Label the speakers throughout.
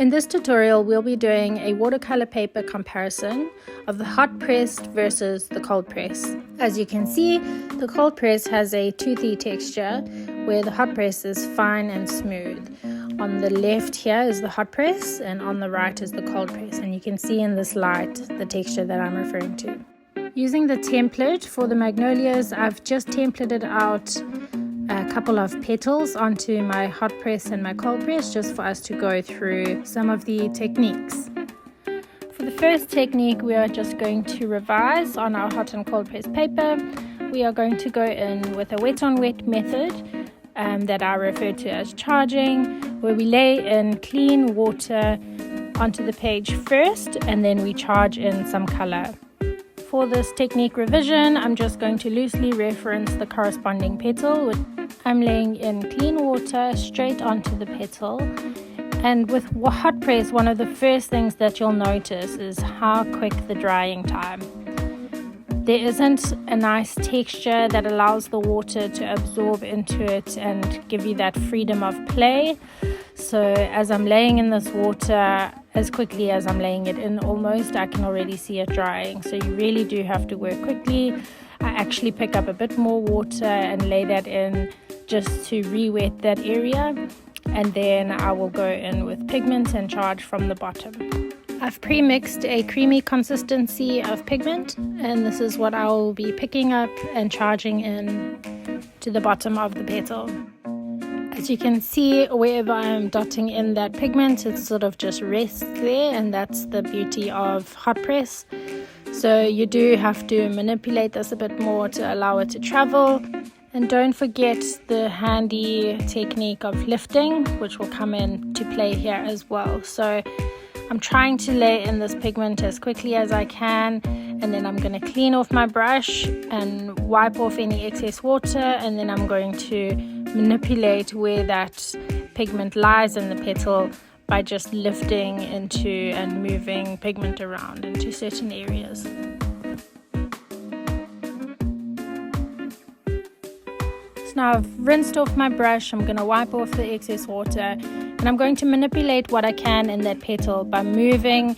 Speaker 1: In this tutorial, we'll be doing a watercolor paper comparison of the hot pressed versus the cold press. As you can see, the cold press has a toothy texture where the hot press is fine and smooth. On the left here is the hot press and on the right is the cold press, and you can see in this light the texture that I'm referring to. Using the template for the magnolias, I've just templated out a couple of petals onto my hot press and my cold press just for us to go through some of the techniques. For the first technique, we are just going to revise on our hot and cold press paper. We are going to go in with a wet on wet method that I refer to as charging, where we lay in clean water onto the page first and then we charge in some color. For this technique revision, I'm just going to loosely reference the corresponding petal. I'm laying in clean water straight onto the petal, and with hot press, one of the first things that you'll notice is how quick the drying time. There isn't a nice texture that allows the water to absorb into it and give you that freedom of play. So as I'm laying in this water, as quickly as I'm laying it in almost, I can already see it drying. So you really do have to work quickly. I actually pick up a bit more water and lay that in just to re-wet that area, and then I will go in with pigment and charge from the bottom. I've pre-mixed a creamy consistency of pigment, and this is what I will be picking up and charging in to the bottom of the petal. As you can see, wherever I'm dotting in that pigment, it sort of just rests there, and that's the beauty of hot press. So you do have to manipulate this a bit more to allow it to travel. And don't forget the handy technique of lifting, which will come into play here as well. So I'm trying to lay in this pigment as quickly as I can, and then I'm going to clean off my brush and wipe off any excess water, and then I'm going to manipulate where that pigment lies in the petal by just lifting into and moving pigment around into certain areas. So now I've rinsed off my brush, I'm going to wipe off the excess water, and I'm going to manipulate what I can in that petal by moving.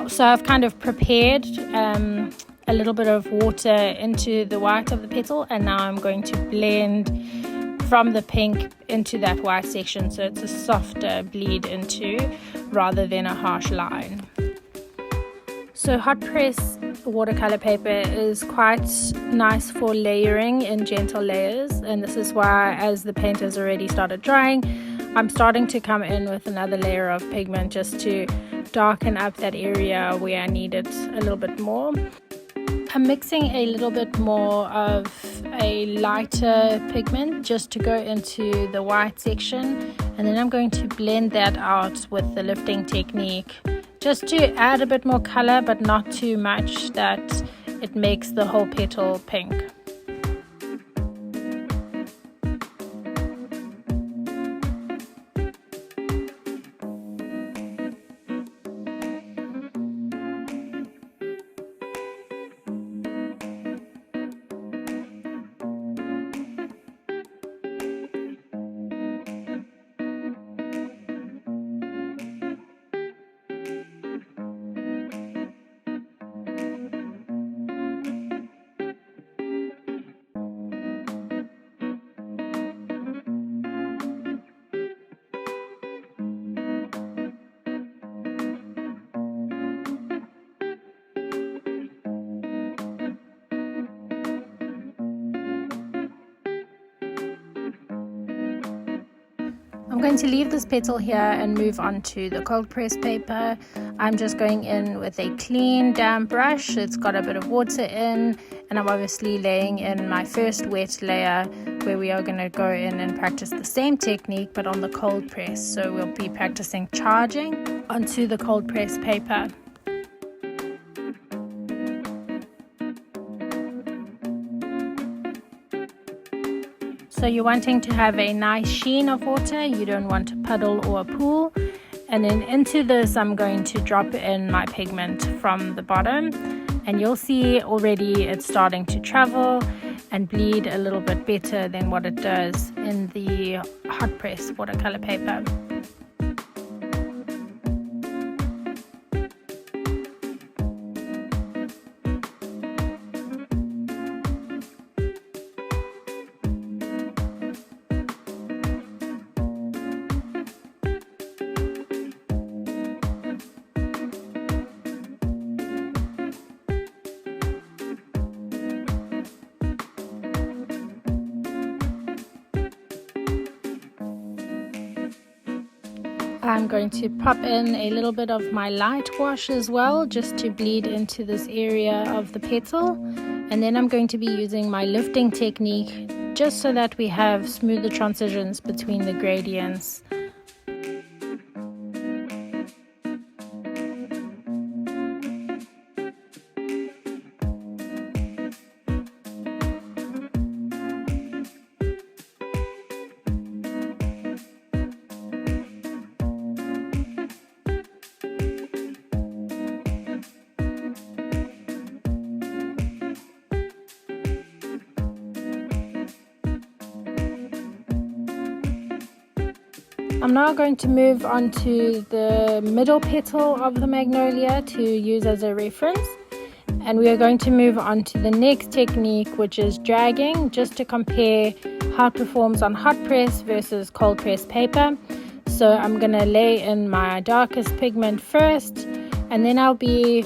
Speaker 1: So I've kind of prepared a little bit of water into the white of the petal, and now I'm going to blend from the pink into that white section, so it's a softer bleed into rather than a harsh line. So hot press watercolor paper is quite nice for layering in gentle layers, and this is why, as the paint has already started drying, I'm starting to come in with another layer of pigment just to darken up that area where I need it a little bit more. I'm mixing a little bit more of a lighter pigment just to go into the white section, and then I'm going to blend that out with the lifting technique just to add a bit more color, but not too much that it makes the whole petal pink. I'm going to leave this petal here and move on to the cold press paper. I'm just going in with a clean damp brush. It's got a bit of water in, and I'm obviously laying in my first wet layer where we are going to go in and practice the same technique but on the cold press. So we'll be practicing charging onto the cold press paper. So you're wanting to have a nice sheen of water, you don't want a puddle or a pool. And then into this I'm going to drop in my pigment from the bottom, and you'll see already it's starting to travel and bleed a little bit better than what it does in the hot press watercolor paper. I'm going to pop in a little bit of my light wash as well, just to bleed into this area of the petal. And then I'm going to be using my lifting technique just so that we have smoother transitions between the gradients. I'm now going to move on to the middle petal of the magnolia to use as a reference, and we are going to move on to the next technique, which is dragging, just to compare how it performs on hot press versus cold press paper. So I'm going to lay in my darkest pigment first, and then I'll be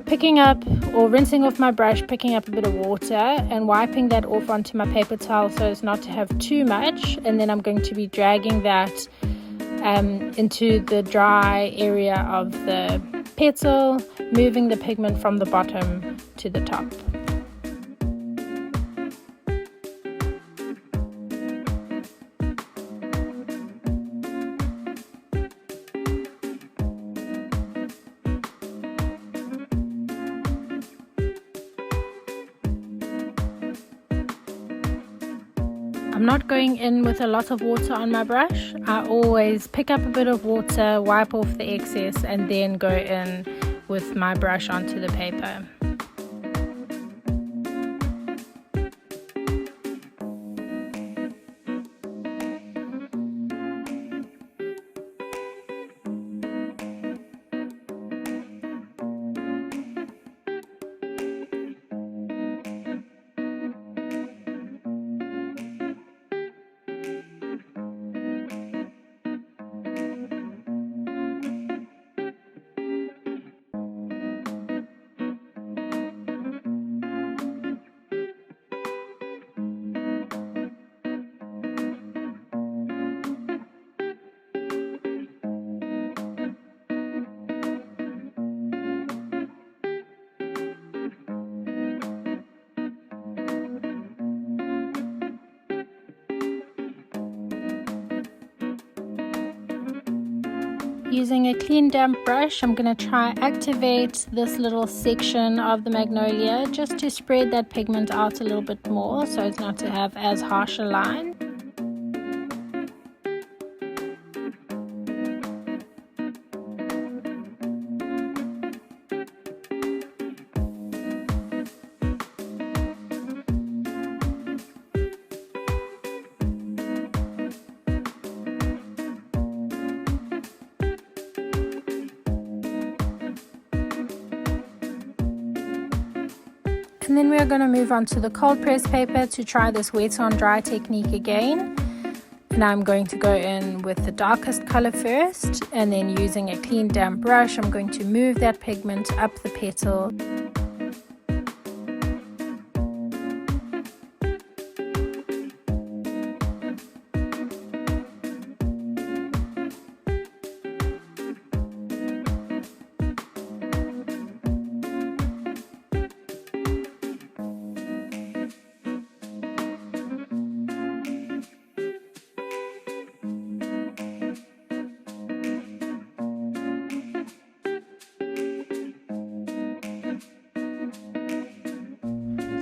Speaker 1: picking up or rinsing off my brush, picking up a bit of water and wiping that off onto my paper towel so as not to have too much, and then I'm going to be dragging that into the dry area of the petal, moving the pigment from the bottom to the top. I'm not going in with a lot of water on my brush. I always pick up a bit of water, wipe off the excess, and then go in with my brush onto the paper. Using a clean damp brush, I'm going to try activate this little section of the magnolia just to spread that pigment out a little bit more so as not to have as harsh a line. And then we are going to move on to the cold press paper to try this wet on dry technique again. And I'm going to go in with the darkest color first, and then using a clean damp brush, I'm going to move that pigment up the petal.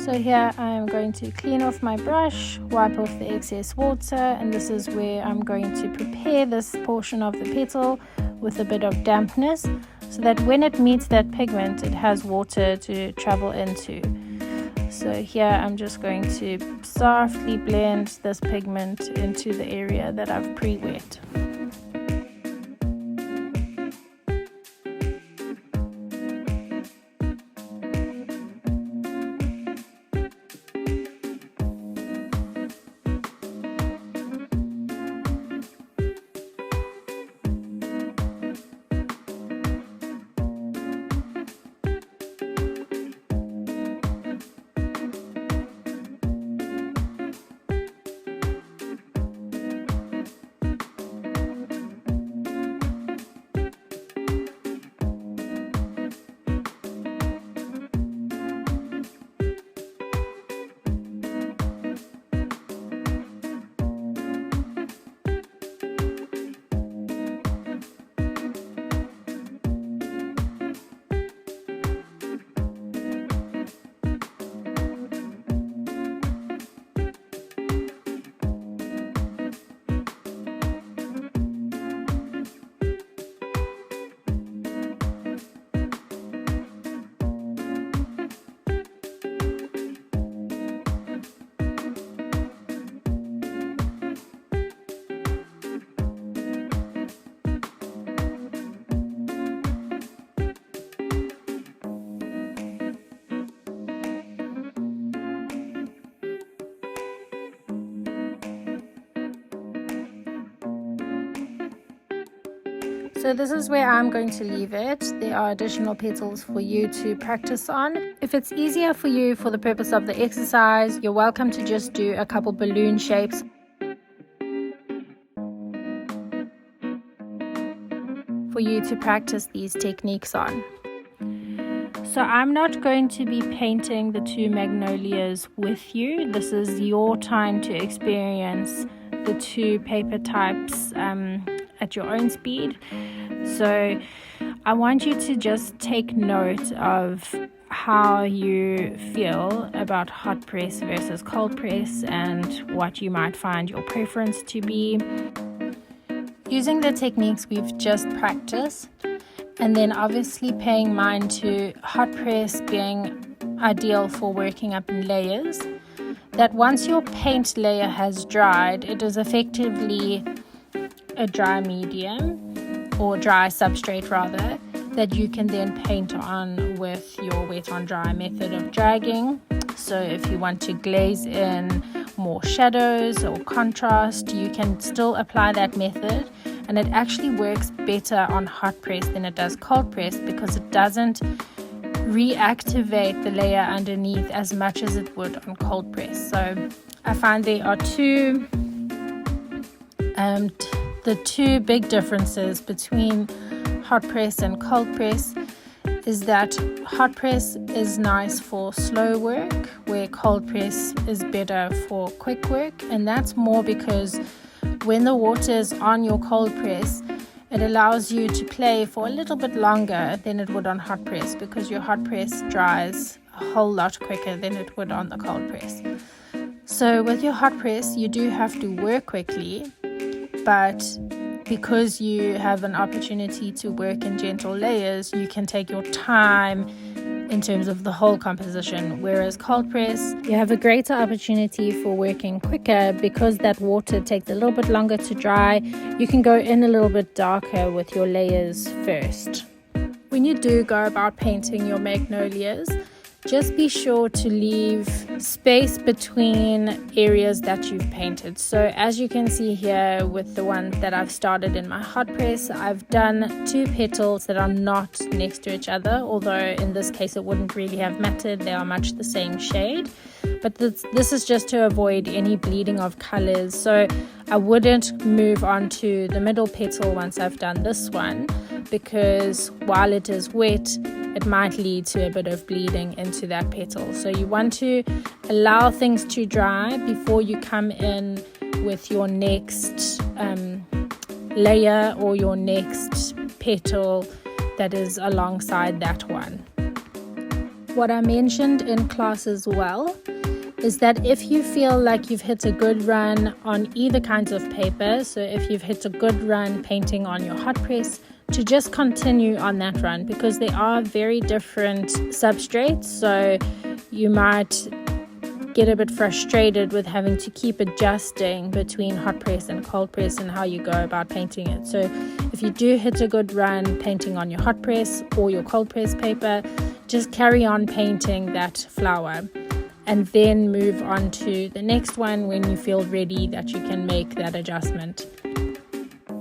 Speaker 1: So here I'm going to clean off my brush, wipe off the excess water, and this is where I'm going to prepare this portion of the petal with a bit of dampness so that when it meets that pigment it has water to travel into. So here I'm just going to softly blend this pigment into the area that I've pre-wet. So this is where I'm going to leave it. There are additional petals for you to practice on. If it's easier for you for the purpose of the exercise, you're welcome to just do a couple balloon shapes for you to practice these techniques on. So I'm not going to be painting the two magnolias with you. This is your time to experience the two paper types at your own speed. So I want you to just take note of how you feel about hot press versus cold press and what you might find your preference to be. Using the techniques we've just practiced, and then obviously paying mind to hot press being ideal for working up in layers, that once your paint layer has dried, it is effectively a dry medium, or dry substrate rather, that you can then paint on with your wet on dry method of dragging. So if you want to glaze in more shadows or contrast, you can still apply that method, and it actually works better on hot press than it does cold press because it doesn't reactivate the layer underneath as much as it would on cold press. So I find there are the two big differences between hot press and cold press is that hot press is nice for slow work, where cold press is better for quick work. And that's more because when the water is on your cold press, it allows you to play for a little bit longer than it would on hot press, because your hot press dries a whole lot quicker than it would on the cold press. So with your hot press, you do have to work quickly, but because you have an opportunity to work in gentle layers, you can take your time in terms of the whole composition. Whereas cold press, you have a greater opportunity for working quicker because that water takes a little bit longer to dry. You can go in a little bit darker with your layers first. When you do go about painting your magnolias, just be sure to leave space between areas that you've painted. So as you can see here with the one that I've started in my hot press, I've done two petals that are not next to each other, although in this case it wouldn't really have mattered. They are much the same shade, but this is just to avoid any bleeding of colors. So I wouldn't move on to the middle petal once I've done this one, because while it is wet, it might lead to a bit of bleeding into that petal. So you want to allow things to dry before you come in with your next layer or your next petal that is alongside that one. What I mentioned in class as well is that if you feel like you've hit a good run on either kinds of paper, so if you've hit a good run painting on your hot press, to just continue on that run, because they are very different substrates. So you might get a bit frustrated with having to keep adjusting between hot press and cold press and how you go about painting it. So if you do hit a good run painting on your hot press or your cold press paper, just carry on painting that flower and then move on to the next one when you feel ready that you can make that adjustment.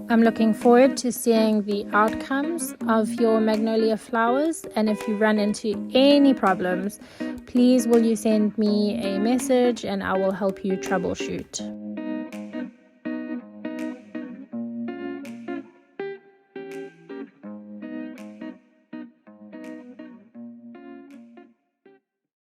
Speaker 1: I'm looking forward to seeing the outcomes of your magnolia flowers, and if you run into any problems, please will you send me a message and I will help you troubleshoot.